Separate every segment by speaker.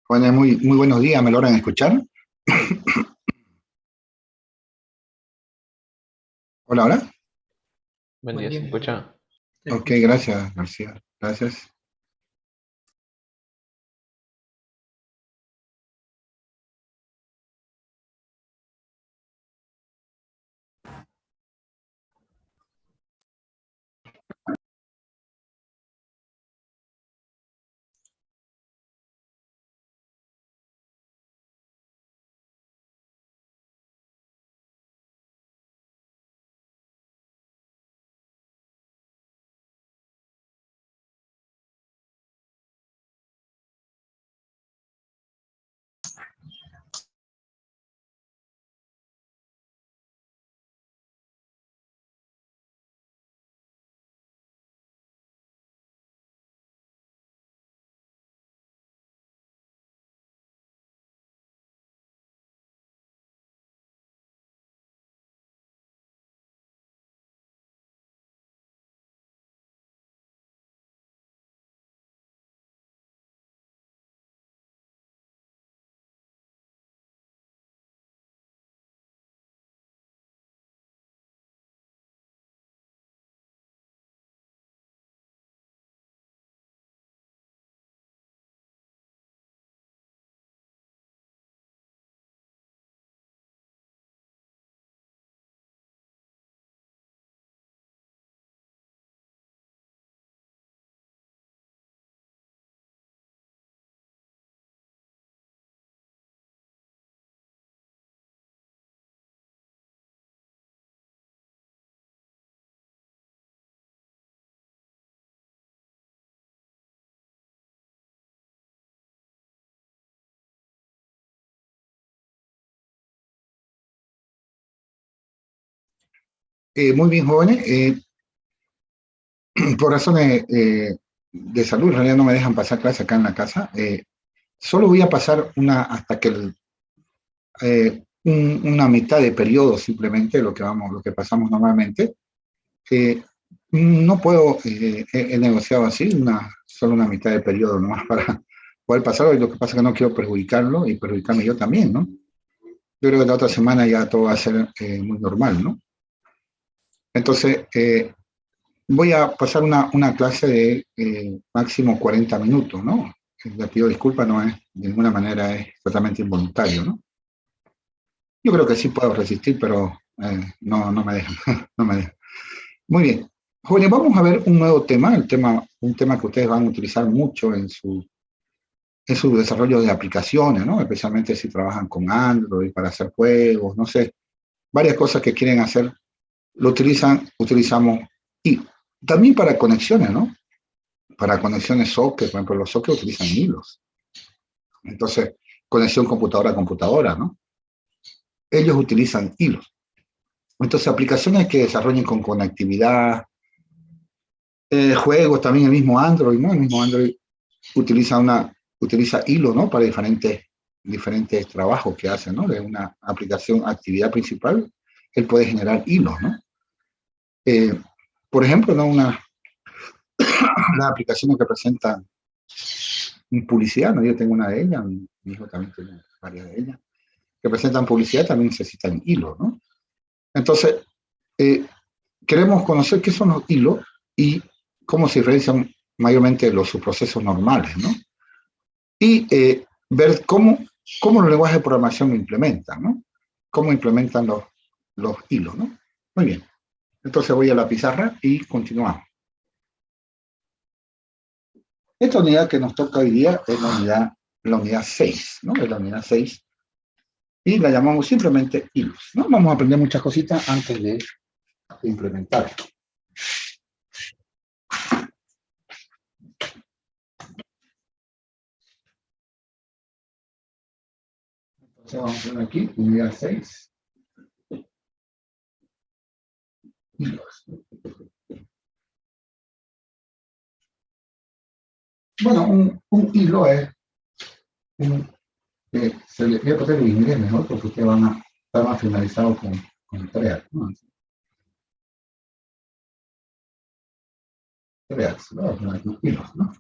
Speaker 1: Bueno, muy buenos días, ¿me logran escuchar? Hola, hola.
Speaker 2: Buen
Speaker 3: Buen
Speaker 2: día, ¿se
Speaker 3: día.
Speaker 2: escucha?
Speaker 3: ¿Se
Speaker 1: Ok,
Speaker 3: escucha?
Speaker 1: gracias, García. Gracias. Muy bien, jóvenes. Por razones de salud, en realidad no me dejan pasar clase acá en la casa. Solo voy a pasar hasta que una mitad de periodo simplemente, lo que pasamos normalmente. Eh, no puedo, he negociado así, solo una mitad de periodo nomás para poder pasarlo, y lo que pasa es que no quiero perjudicarlo y perjudicarme yo también, ¿no? Yo creo que la otra semana ya todo va a ser muy normal, ¿no? Entonces, voy a pasar una clase de máximo 40 minutos, ¿no? Le pido disculpas, no es de ninguna manera es totalmente involuntario, ¿no? Yo creo que sí puedo resistir, pero no me dejan, no me dejan. Muy bien. Jóvenes, vamos a ver un nuevo tema, un tema que ustedes van a utilizar mucho en su desarrollo de aplicaciones, ¿no? Especialmente si trabajan con Android para hacer juegos, no sé, varias cosas que quieren hacer, utilizamos, y también para conexiones, ¿no? Para conexiones socket, por ejemplo, los sockets utilizan hilos. Entonces, conexión computadora a computadora, ¿no? Ellos utilizan hilos. Entonces, aplicaciones que desarrollen con conectividad, juegos, también el mismo Android, ¿no? El mismo Android utiliza hilo, ¿no? Para diferentes trabajos que hacen, ¿no? De una aplicación, actividad principal, él puede generar hilos, ¿no? Eh, por ejemplo, ¿no? Las aplicaciones que presentan publicidad, ¿no? Yo tengo una de ellas, mi hijo también tiene varias de ellas, que presentan publicidad también necesitan hilos, ¿no? Entonces, eh, queremos conocer qué son los hilos y cómo se diferencian mayormente los subprocesos normales, ¿no? Y ver cómo los lenguajes de programación lo implementan, ¿no? Cómo implementan los hilos, ¿no? Muy bien. Entonces voy a la pizarra y continuamos. Esta unidad que nos toca hoy día es la unidad 6, ¿no? Es la unidad 6 y la llamamos simplemente hilos, ¿no? Vamos a aprender muchas cositas antes de implementar. Entonces vamos a ver aquí, unidad 6. Hilos. Bueno, un hilo es se le voy a poner en inglés mejor porque ustedes van a estar más finalizados con TREAX, ¿no? TREAX, ¿no? Hilos, ¿no?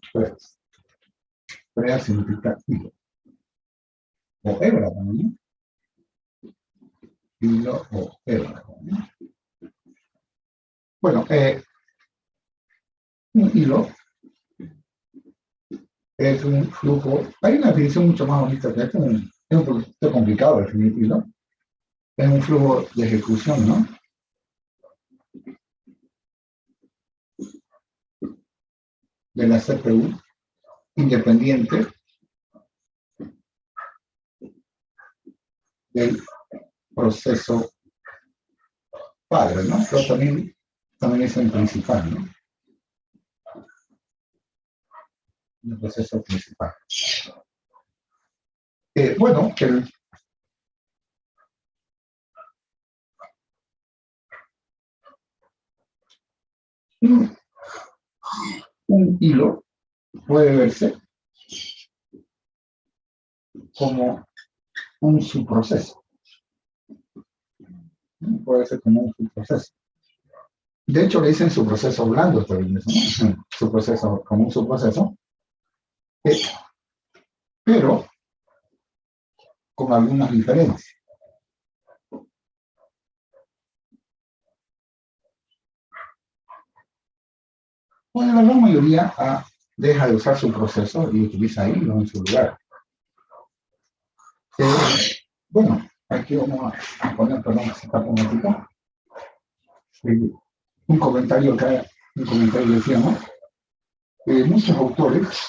Speaker 1: TREAX significa hilo. o hebra también, ¿no? Hilo o hebra, ¿no? Bueno, un hilo es un flujo. Hay una definición mucho más bonita que esto, es un poquito complicado definir hilo. Es un flujo de ejecución, ¿no? De la CPU independiente del proceso padre, ¿no? Pero también es el principal, ¿no? El proceso principal. Bueno, un hilo puede verse como un subproceso. Puede ser como un subproceso. De hecho, le dicen subproceso blando, ¿no? Subproceso, como un subproceso. Pero con algunas diferencias. Bueno, la gran mayoría deja de usar su proceso y utiliza hilo en su lugar. Bueno, aquí vamos a poner, perdón, esta ponética. Un comentario decía, ¿no? Muchos autores,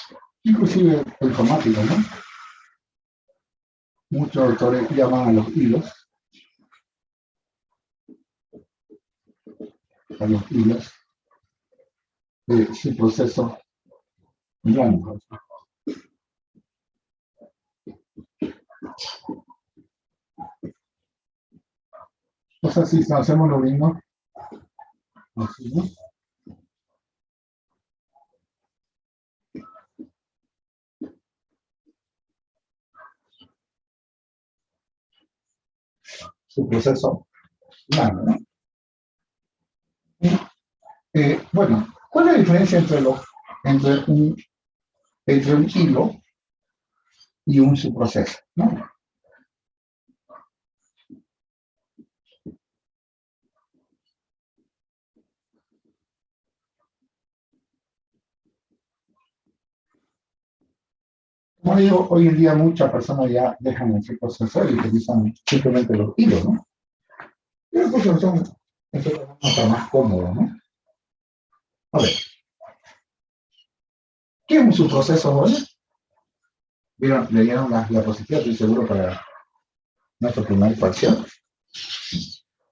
Speaker 1: inclusive informáticos, ¿no? Muchos autores llaman a los hilos de su proceso blanco. O sea, si hacemos lo mismo, así, ¿no? Su proceso blanco, ¿no? Bueno, ¿cuál es la diferencia entre un hilo y un subproceso, ¿no? Como digo, hoy en día muchas personas ya dejan el subproceso y utilizan simplemente los hilos, ¿no? Pero pues son más cómodos, ¿no? A ver, ¿qué es un subproceso hoy? ¿Vieron? ¿Leyeron las diapositivas? Estoy seguro para nuestro primer parcial.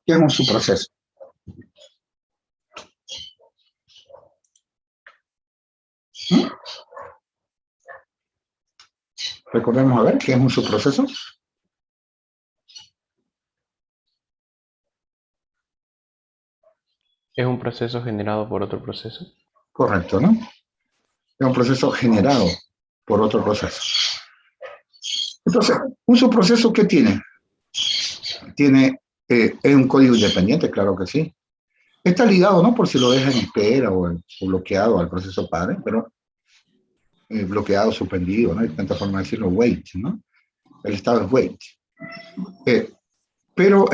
Speaker 1: ¿Qué es un subproceso? ¿Mm? Recordemos a ver, ¿qué es un subproceso?
Speaker 2: Es un proceso generado por otro proceso.
Speaker 1: Correcto, ¿no? Es un proceso generado por otro proceso. Entonces, ¿un subproceso qué tiene? Es un código independiente, claro que sí. Está ligado, ¿no? Por si lo dejan en espera o bloqueado al proceso padre, pero bloqueado, suspendido, ¿no? Hay tantas formas de decirlo, wait, ¿no? El estado es wait. Pero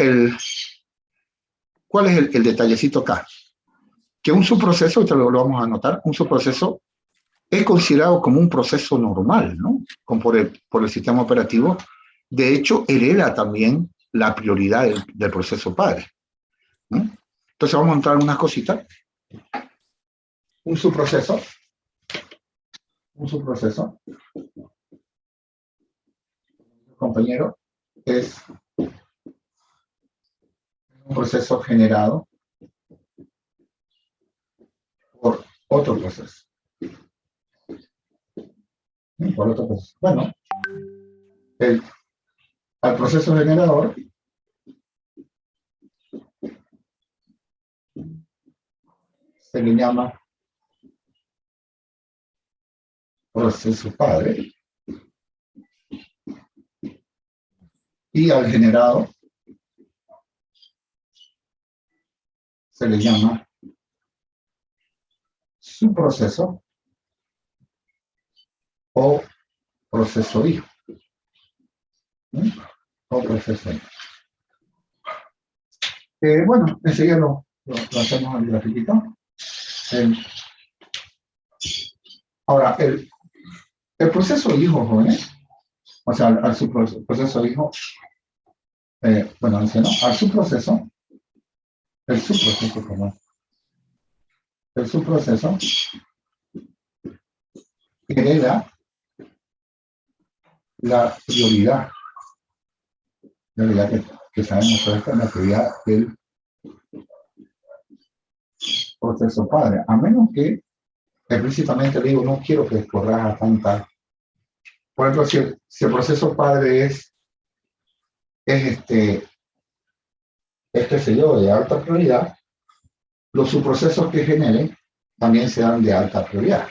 Speaker 1: ¿cuál es el detallecito acá? Que un subproceso, esto lo vamos a anotar, un subproceso es considerado como un proceso normal, ¿no? Como por el sistema operativo. De hecho, hereda también la prioridad del proceso padre, ¿no? Entonces vamos a entrar en unas cositas. Un subproceso, compañero, es un proceso generado por otro proceso. Por otro proceso. Bueno, al proceso generador se le llama proceso padre y al generado se le llama subproceso o proceso hijo. ¿sí? O proceso hijo. Bueno, enseguida lo hacemos en el grafiquito. Ahora, el proceso hijo, jóvenes, o sea, al subproceso hijo, bueno, dice, ¿no? Al subproceso, perdón, el subproceso hereda la prioridad que sabemos que esta es la prioridad del proceso padre, a menos que explícitamente le digo, no quiero que corras a tanta. Por ejemplo, si el proceso padre es qué sé yo, de alta prioridad, los subprocesos que generen también serán de alta prioridad.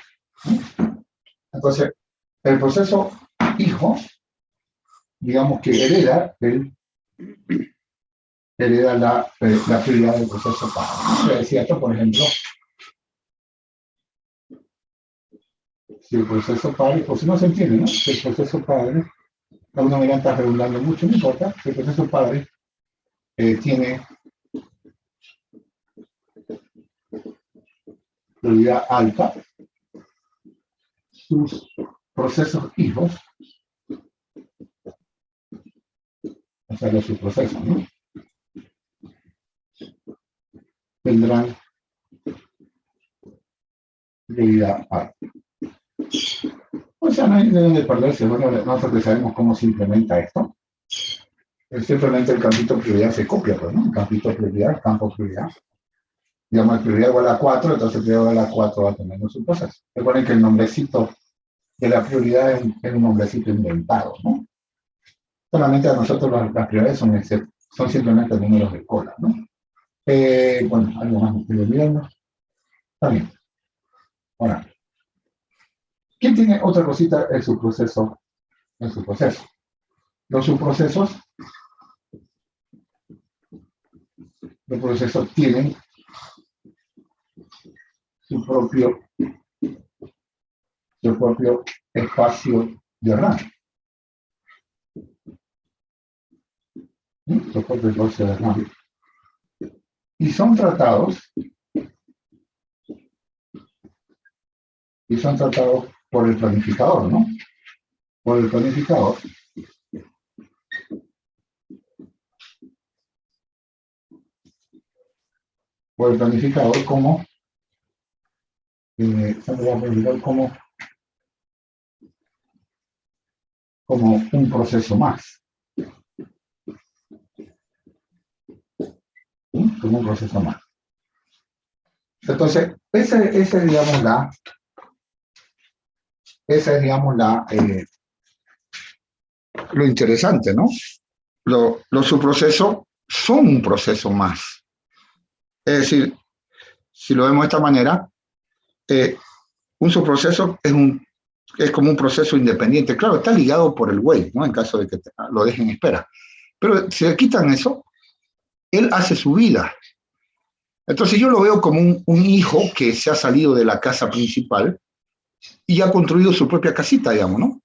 Speaker 1: Entonces, el proceso hijo, digamos que hereda la prioridad del proceso padre. Le decía esto, por ejemplo, si el proceso padre, o si no se entiende, ¿no? Si el proceso padre, alguna manera está redundando mucho, no importa, si el proceso padre tiene prioridad alta, sus procesos hijos, o sea, los subprocesos, ¿no? Tendrán prioridad alta. O sea, no hay de dónde perderse. Bueno, nosotros que sabemos cómo se implementa esto. Simplemente el campito prioridad se copia, pues, ¿no? El campito prioridad, campo prioridad. Digamos, prioridad igual a 4, entonces prioridad igual a 4 va a tener los subprocesos. Recuerden que el nombrecito de la prioridad es un nombrecito inventado, ¿no? Solamente a nosotros las prioridades son simplemente números de cola, ¿no? Bueno, algo más me estoy olvidando. Está bien. Ahora, ¿quién tiene otra cosita? El subproceso. Los subprocesos tienen su propio espacio de RAM. Su propio espacio de RAM. Y son tratados por el planificador, ¿no? Por el planificador. Por el planificador como un proceso más. ¿Sí? Como un proceso más. Entonces, esa es, digamos, lo interesante, ¿no? Los subprocesos son un proceso más. Es decir, si lo vemos de esta manera, un subproceso es como un proceso independiente. Claro, está ligado por el wait, ¿no? En caso de que lo dejen en espera. Pero si le quitan eso, él hace su vida. Entonces yo lo veo como un hijo que se ha salido de la casa principal y ha construido su propia casita, digamos, ¿no?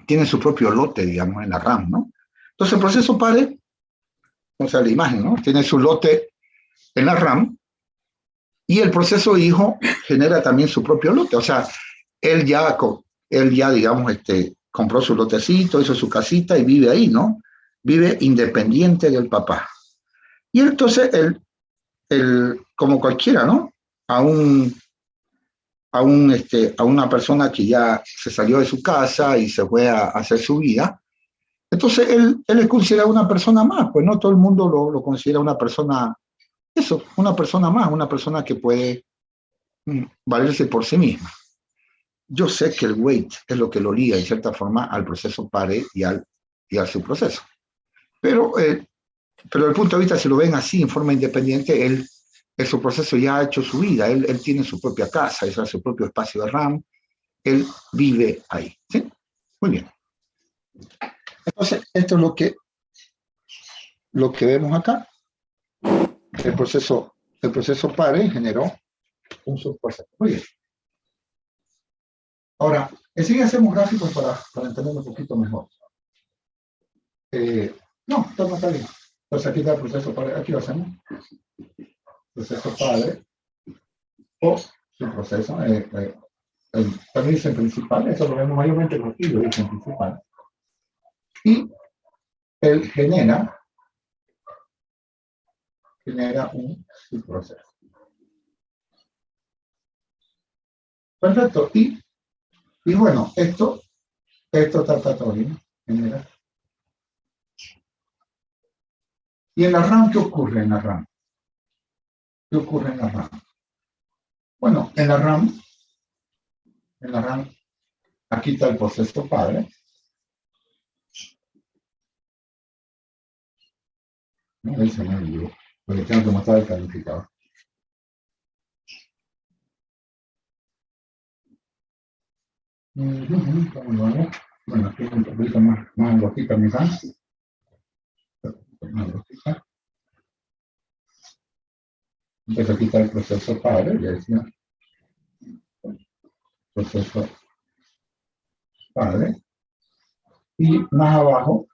Speaker 1: Tiene su propio lote, digamos, en la RAM, ¿no? Entonces el proceso padre, o sea, la imagen, ¿no? Tiene su lote en la RAM y el proceso hijo genera también su propio lote. O sea, él ya digamos, compró su lotecito, hizo su casita y vive ahí, ¿no? Vive independiente del papá. Y entonces como cualquiera, ¿no? A una persona que ya se salió de su casa y se fue a hacer su vida, entonces él es considerado una persona más, pues no todo el mundo lo considera una persona, una persona más, una persona que puede valerse por sí misma. Yo sé que el wait es lo que lo liga en cierta forma al proceso pare y al subproceso. Pero desde el punto de vista, si lo ven así, en forma independiente, el subproceso ya ha hecho su vida, él tiene su propia casa, es su propio espacio de RAM, él vive ahí. ¿Sí? Muy bien. Entonces, esto es lo que vemos acá. El proceso pare generó un subproceso. Muy bien. Ahora, enseguida hacemos gráficos para entenderlo un poquito mejor. No, esto no está bien. Entonces aquí está el proceso padre, aquí lo hacemos. Proceso padre o su proceso. También dicen principal, eso lo vemos mayormente en los hilos, dicen principal. Y él genera un subproceso. Perfecto. Y bueno, esto está todo bien. Genera. ¿Y en la RAM qué ocurre en la RAM? ¿Qué ocurre en la RAM? Bueno, en la RAM, aquí está el proceso padre. No, ahí se me olvidó, porque tengo que mostrar el calificador. Bueno, aquí un poquito más lógica, mi RAM. Más lógica. Entonces aquí está el proceso padre, ya decía. Proceso padre. Y más abajo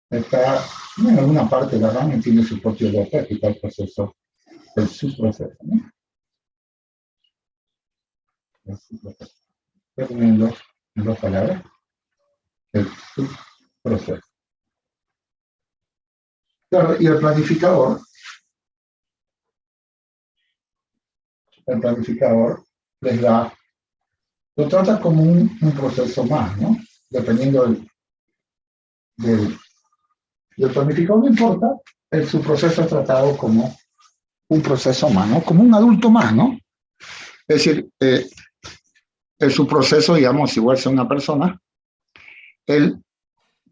Speaker 1: está, en alguna parte de la RAM tiene su propio bloque, aquí está el proceso, el subproceso, ¿no? El subproceso. Voy a poner en dos palabras, el subproceso. Claro, y el planificador les da, lo trata como un proceso más, ¿no? Dependiendo del planificador, no importa, el subproceso es tratado como un proceso más, ¿no? Como un adulto más, ¿no? Es decir, el subproceso, digamos, igual sea una persona, él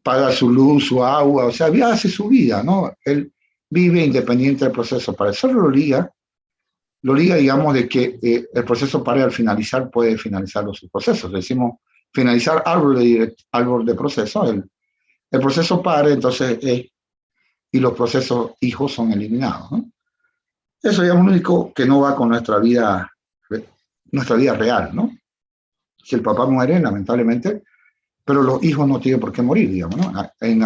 Speaker 1: paga su luz, su agua, o sea, hace su vida, ¿no? Él vive independiente del proceso. Para eso lo liga, digamos, de que el proceso para al finalizar puede finalizar los subprocesos. Decimos finalizar árbol de proceso, el proceso para, entonces, y los procesos hijos son eliminados, ¿no? Eso es lo único que no va con nuestra vida real, ¿no? Si el papá muere, lamentablemente, pero los hijos no tienen por qué morir, digamos, ¿no? En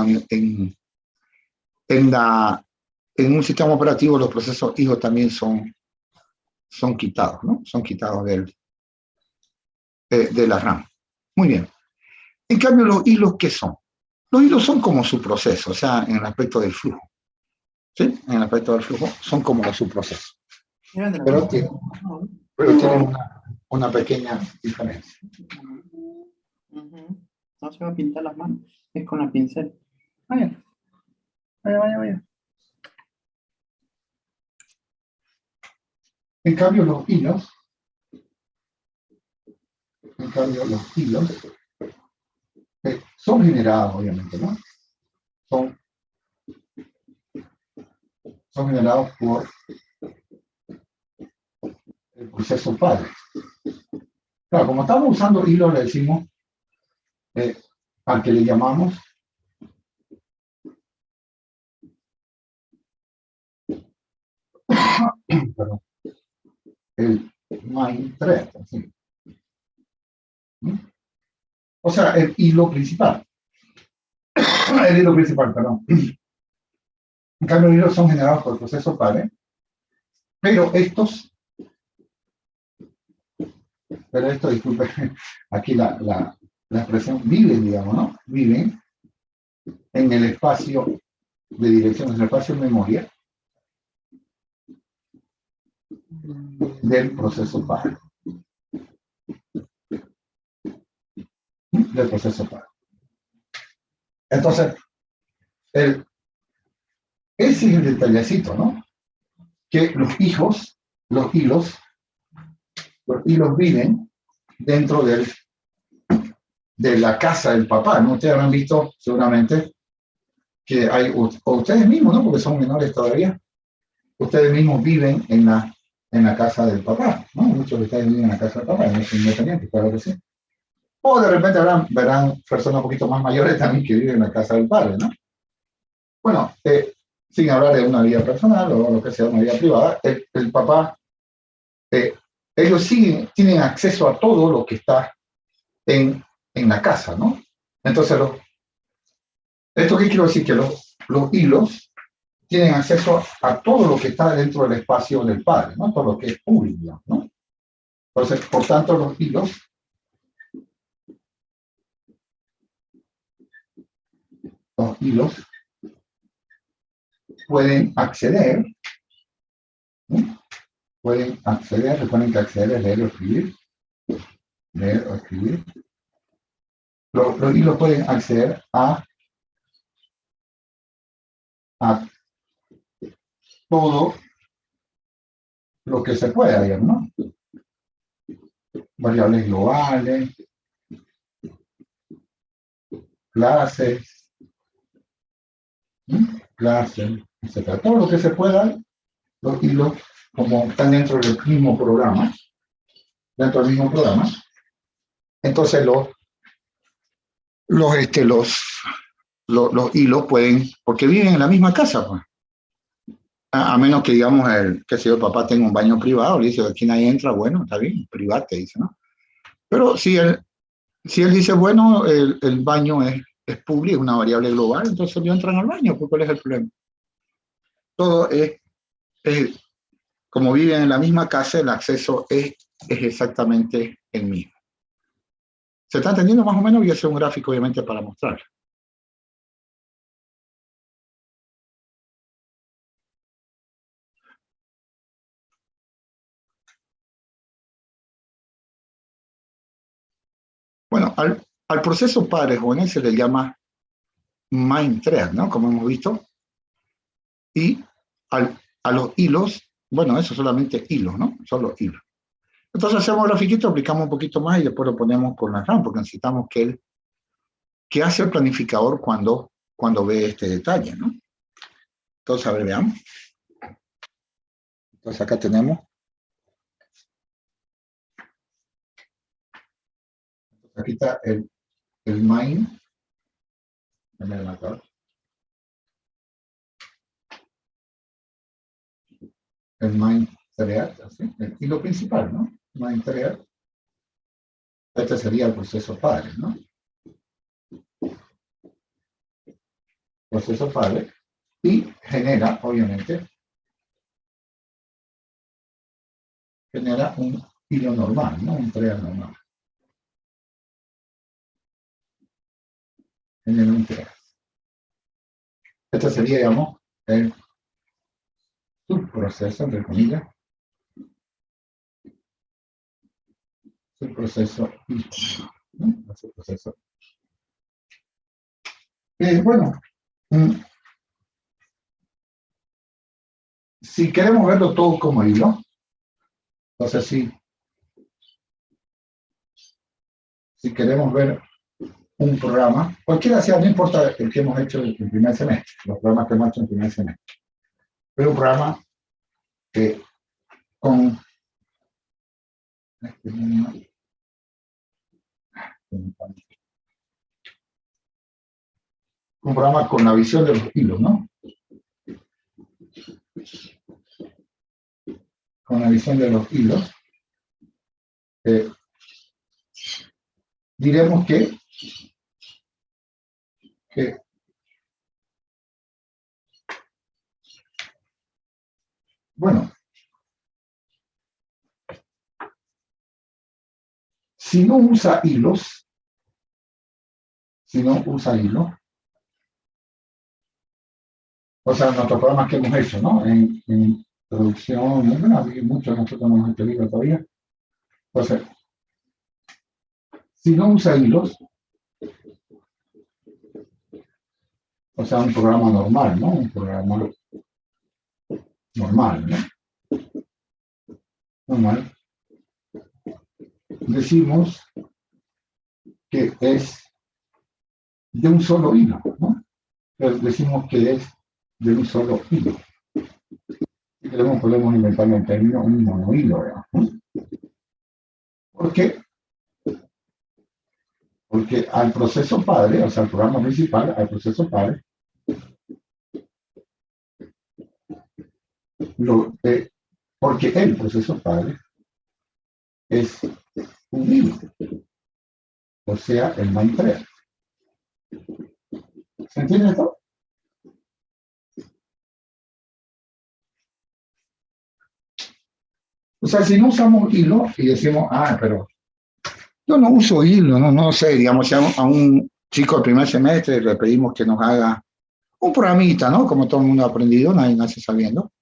Speaker 1: un sistema operativo los procesos hijos también son quitados, ¿no? Son quitados de la RAM. Muy bien. En cambio, los hilos, ¿qué son? Los hilos son como su proceso, o sea, en el aspecto del flujo. ¿Sí? En el aspecto del flujo son como los subprocesos. Pero tienen una pequeña diferencia.
Speaker 3: No se va a pintar las manos, es con la pincel. Vaya.
Speaker 1: En cambio, los hilos son generados, obviamente, ¿no? Son generados por el proceso padre. Claro, como estamos usando hilos, le decimos al que le llamamos perdón, el main thread, ¿sí? O sea, el hilo principal. El hilo principal, perdón. En cambio, los hilos son generados por el proceso padre, pero disculpe, aquí la expresión viven, digamos, ¿no? Viven en el espacio de dirección, en el espacio de memoria del proceso padre. Del proceso padre. Entonces, ese es el detallecito, ¿no? Que los hilos viven dentro de la casa del papá, ¿no? Ustedes habrán visto seguramente que hay, o ustedes mismos, ¿no? Porque son menores todavía, ustedes mismos viven en la casa del papá, ¿no? Muchos de ustedes viven en la casa del papá, no son independientes, claro que sí. O de repente verán personas un poquito más mayores también que viven en la casa del padre, ¿no? Bueno, sin hablar de una vida personal o lo que sea, una vida privada, el papá, ellos tienen acceso a todo lo que está en la casa, ¿no? Entonces ¿Esto qué quiero decir? Que los hilos tienen acceso a todo lo que está dentro del espacio del padre, ¿no? Todo lo que es público, ¿no? Entonces, por tanto, los hilos pueden acceder, ¿no? Pueden acceder, recuerden que acceder es leer o escribir, leer o escribir. Los hilos pueden acceder a todo lo que se pueda, digamos, ¿no? Variables globales, clases, clases, etc. Todo lo que se pueda, los hilos, como están dentro del mismo programa, entonces los hilos pueden, porque viven en la misma casa, pues. A menos que, digamos, qué sé yo, el papá tenga un baño privado, le dice, aquí nadie entra, bueno, está bien, private, dice, ¿no? Pero si él dice, bueno, el baño es público, es una variable global, entonces ellos entran al baño, pues, ¿cuál es el problema? Todo es como viven en la misma casa, el acceso es exactamente el mismo. ¿Se está entendiendo más o menos? Voy a hacer un gráfico, obviamente, para mostrar. Bueno, al proceso padre jóvenes se le llama main thread, ¿no? Como hemos visto. Y a los hilos, bueno, eso solamente hilos, ¿no? Solo hilos. Entonces hacemos grafiquito, aplicamos un poquito más y después lo ponemos con la RAM, porque necesitamos que hace el planificador cuando ve este detalle, ¿no? Entonces, a ver, veamos. Entonces acá tenemos. Aquí está el main. El main thread, ¿sí? El hilo principal, ¿no? Main thread. Este sería el proceso padre, ¿no? Proceso padre. Y genera, obviamente, genera un hilo normal, ¿no? Un thread normal. Genera un thread. Este sería, digamos, el subproceso, entre comillas. Subproceso ¿no? El subproceso. Bueno, si queremos verlo todo como hilo, entonces si queremos ver un programa, cualquiera sea, no importa el que hemos hecho en el primer semestre, los programas que hemos hecho en el primer semestre, pero un programa que con un programa con la visión de los hilos, ¿no? Con la visión de los hilos, diremos que bueno, si no usa hilos, o sea, nuestros programas que hemos hecho, ¿no? En producción, bueno, muchos de nosotros no hemos hecho hilos todavía. Entonces, si no usa hilos, o sea, un programa normal, ¿no? Un programa normal, ¿no? Normal. Decimos que es de un solo hilo, ¿no? Entonces decimos que es de un solo hilo. Si queremos, podemos inventar el término un monohilo, ¿no? ¿Por qué? Porque al proceso padre, o sea, al programa principal, al proceso padre, porque el proceso padre es un hilo, o sea, el main thread. ¿Se entiende esto? O sea, si no usamos hilo y decimos, pero yo no uso hilo, no sé, digamos, si a un chico del primer semestre le pedimos que nos haga un programita, ¿no? Como todo el mundo ha aprendido, nadie nace sabiendo.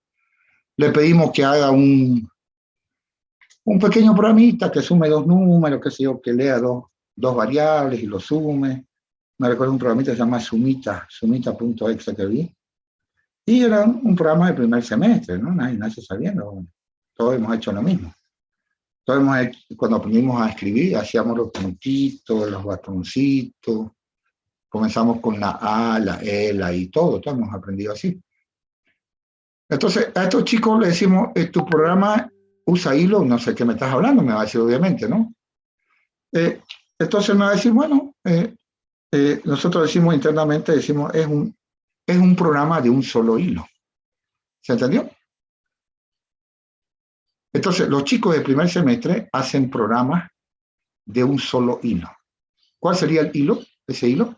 Speaker 1: Le pedimos que haga un pequeño programita que sume dos números, qué sé yo, que lea dos variables y lo sume. Me recuerdo un programita que se llama sumita.exe que vi. Y era un programa de primer semestre, ¿no? Nadie nace sabiendo. Todos hemos hecho lo mismo. Cuando aprendimos a escribir, hacíamos los puntitos, los bastoncitos. Comenzamos con la A, la E, la I, todos hemos aprendido así. Entonces, a estos chicos les decimos, tu programa usa hilo, no sé qué me estás hablando, me va a decir obviamente, ¿no? Entonces me va a decir, bueno, nosotros decimos internamente, es un programa de un solo hilo. ¿Se entendió? Entonces, los chicos del primer semestre hacen programas de un solo hilo. ¿Cuál sería el hilo? Ese hilo.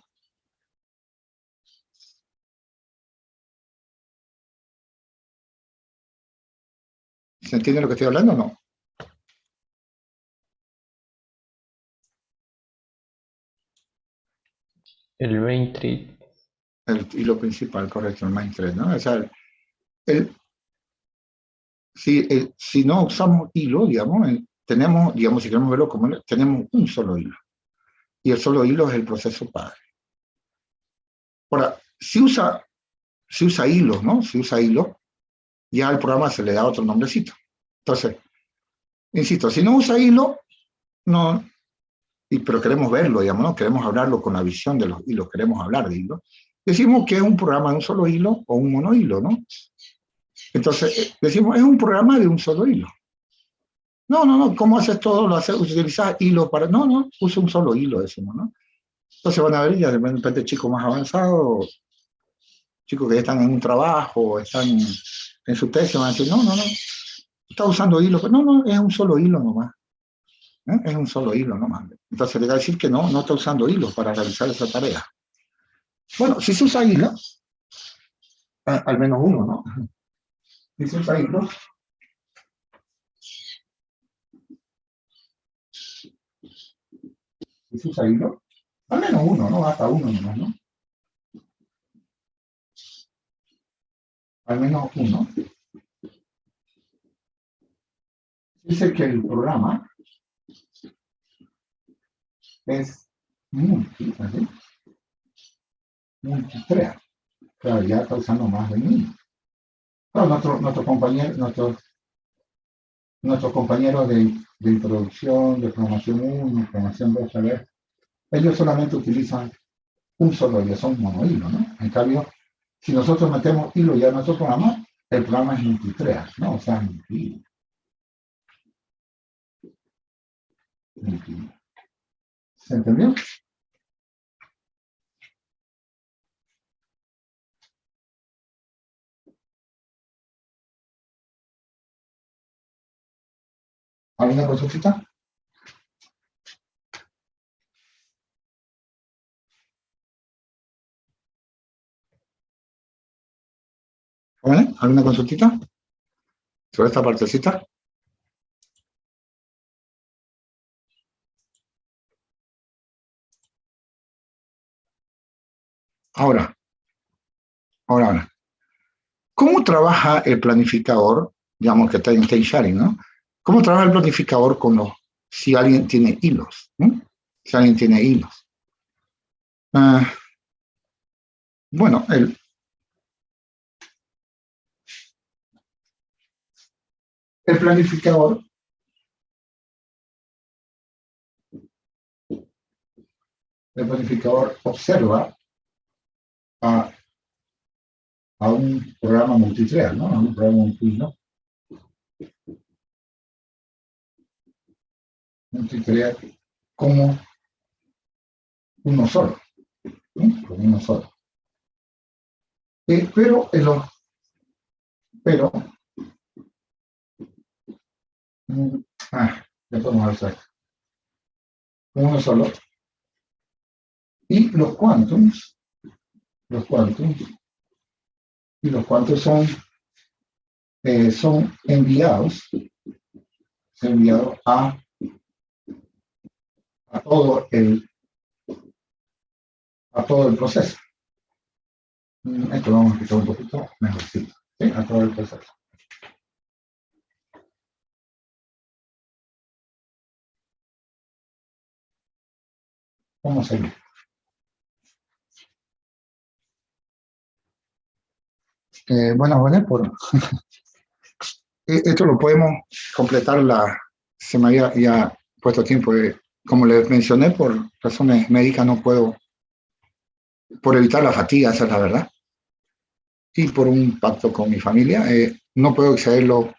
Speaker 1: ¿Se entiende lo que estoy hablando o no?
Speaker 2: El main thread.
Speaker 1: El hilo principal, correcto, el main thread, ¿no? O sea, si no usamos hilo, digamos, tenemos, digamos, si queremos verlo como tenemos un solo hilo. Y el solo hilo es el proceso padre. Ahora, si usa hilos, ¿no? Si usa hilo, ya al programa se le da otro nombrecito. Entonces, insisto, si no usa hilo, no, pero queremos verlo, digamos, ¿no? Queremos hablarlo con la visión de los hilos, queremos hablar de hilos. Decimos que es un programa de un solo hilo o un monohilo, ¿no? Entonces, decimos, es un programa de un solo hilo. No, ¿cómo haces todo? ¿Utilizas hilo para...? No, uso un solo hilo, decimos, ¿no? Entonces van a ver, ya de repente chicos más avanzados, chicos que ya están en un trabajo, están en su tesis, van a decir, no, está usando hilo, no, es un solo hilo nomás. Es un solo hilo nomás. Entonces le va a decir que no está usando hilo para realizar esa tarea. Bueno, si se usa hilo, al menos uno, ¿no? Si se usa hilo, al menos uno, ¿no? Hasta uno nomás, ¿no? Al menos uno. Dice que el programa es multitarea. Claro, ya está usando más de 1000. Claro, nuestros compañeros de introducción, de programación 1, programación 2, ellos solamente utilizan un solo hilo, son monohilo, ¿no? En cambio, si nosotros metemos hilo ya en nuestro programa, el programa es multitarea, ¿no? O sea, multihilo. ¿Se entendió? ¿Alguna consulta? ¿Vale? ¿Alguna consultita sobre esta partecita? Ahora. ¿Cómo trabaja el planificador? Digamos que está en state sharing, ¿no? ¿Cómo trabaja el planificador si alguien tiene hilos? ¿No? Si alguien tiene hilos. Bueno, el planificador observa a un programa multithread, ¿no? A un programa multithread como uno solo, ¿no? Como uno solo. Pero ya podemos ver como uno solo. Y los quantums los cuantos, y los cuantos son enviados a todo el proceso. Esto lo vamos a explicar un poquito mejorcito, ¿sí? A todo el proceso. Vamos a ir. Bueno, por esto lo podemos completar se me había ya puesto tiempo. Como les mencioné, por razones médicas no puedo, por evitar la fatiga, esa es la verdad, y por un pacto con mi familia, no puedo excederlo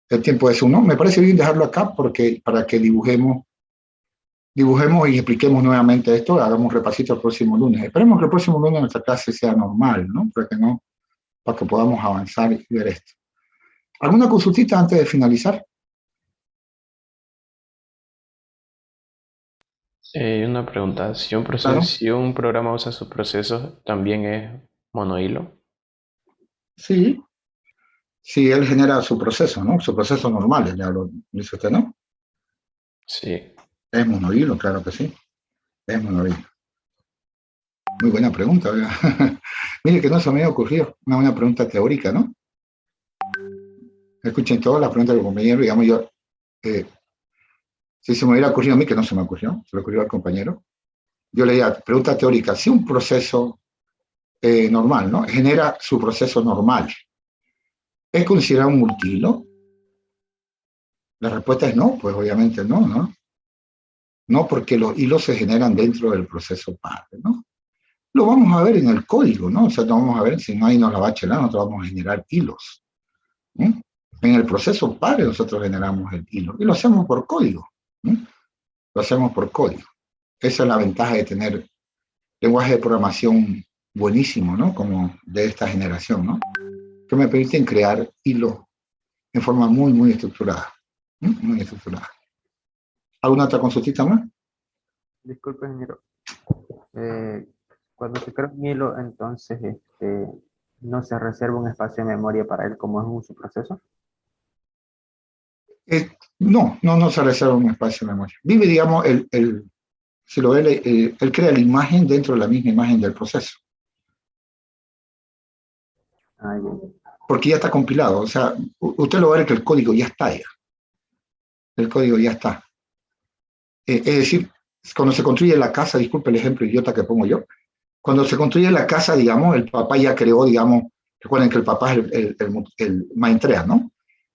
Speaker 1: el tiempo de eso. No, me parece bien dejarlo acá porque para que dibujemos y expliquemos nuevamente esto, hagamos un repasito el próximo lunes. Esperemos que el próximo lunes nuestra clase sea normal, ¿no? Para que podamos avanzar y ver esto. ¿Alguna consultita antes de finalizar?
Speaker 2: Una pregunta,
Speaker 1: Claro.
Speaker 2: si un programa usa sus procesos, ¿también es monohilo?
Speaker 1: Sí, sí, él genera su proceso, ¿no? Su proceso normal, ya lo dice usted, ¿no?
Speaker 2: Sí.
Speaker 1: Es monohilo, claro que sí. Es monohilo. Muy buena pregunta, oiga. Mire que no se me había ocurrido. Una buena pregunta teórica, ¿no? Escuchen todas las preguntas del compañero, digamos yo. Si se me hubiera ocurrido a mí, que no se me ocurrió, se le ocurrió al compañero. Yo leía, pregunta teórica, si un proceso normal, ¿no? Genera su proceso normal, ¿es considerado un multihilo? La respuesta es no, pues obviamente no, ¿no? No, porque los hilos se generan dentro del proceso padre, ¿no? Lo vamos a ver en el código, ¿no? O sea, vamos a ver, si no hay nos la va a chelar, nosotros vamos a generar hilos. ¿Sí? En el proceso padre nosotros generamos el hilo y lo hacemos por código. ¿Sí? Lo hacemos por código. Esa es la ventaja de tener lenguaje de programación buenísimo, ¿no? Como de esta generación, ¿no? Que me permiten crear hilos en forma muy, muy estructurada. Muy estructurada. ¿Alguna otra consultita más?
Speaker 4: Disculpe, ingeniero. Cuando se crea un hilo, entonces no se reserva un espacio de memoria para él como es un subproceso.
Speaker 1: No se reserva un espacio de memoria. Vive, digamos, si lo ve, él crea la imagen dentro de la misma imagen del proceso.
Speaker 4: Ah, bien.
Speaker 1: Porque ya está compilado. O sea, usted lo va a ver que el código ya está ya. El código ya está. Es decir, cuando se construye la casa, disculpe el ejemplo idiota que pongo yo, cuando se construye la casa, digamos, el papá ya creó, digamos, recuerden que el papá es el maestrea, ¿no?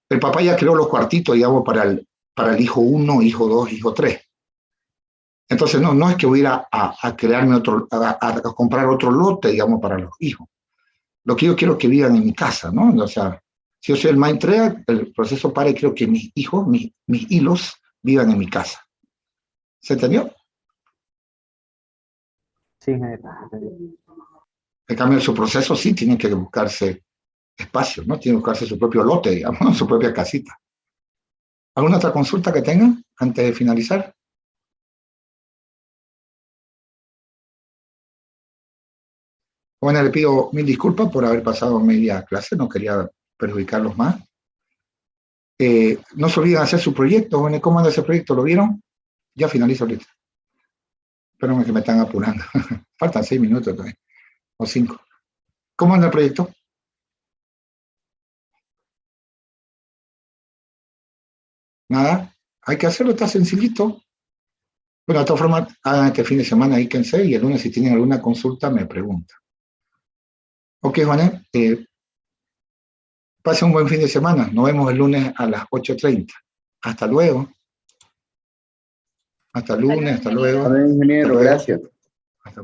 Speaker 1: El papá ya creó los cuartitos, digamos, para el hijo 1, hijo 2, hijo 3. Entonces, no es que voy a ir a crearme a comprar otro lote, digamos, para los hijos. Lo que yo quiero es que vivan en mi casa, ¿no? O sea, si yo soy el maestrea, el proceso para y quiero que mis hijos, mis hilos, vivan en mi casa. ¿Se entendió?
Speaker 4: Sí, ingeniero.
Speaker 1: En cambio, su proceso sí tiene que buscarse espacio, ¿no? Tiene que buscarse su propio lote, digamos, su propia casita. ¿Alguna otra consulta que tengan antes de finalizar? Bueno, le pido mil disculpas por haber pasado media clase, no quería perjudicarlos más. No se olviden hacer su proyecto. Bueno, ¿cómo anda ese proyecto? ¿Lo vieron? Ya finalizo ahorita. Espérame que me están apurando. Faltan 6 minutos todavía, o 5. ¿Cómo anda el proyecto? Nada, hay que hacerlo, está sencillito. Bueno, de todas formas, hagan este fin de semana, íquense, y el lunes si tienen alguna consulta me preguntan. Ok, Juanet, pasen un buen fin de semana. Nos vemos el lunes a las 8:30. Hasta luego. Hasta lunes, hasta luego.
Speaker 5: Ingeniero,
Speaker 1: Hasta luego.
Speaker 5: gracias.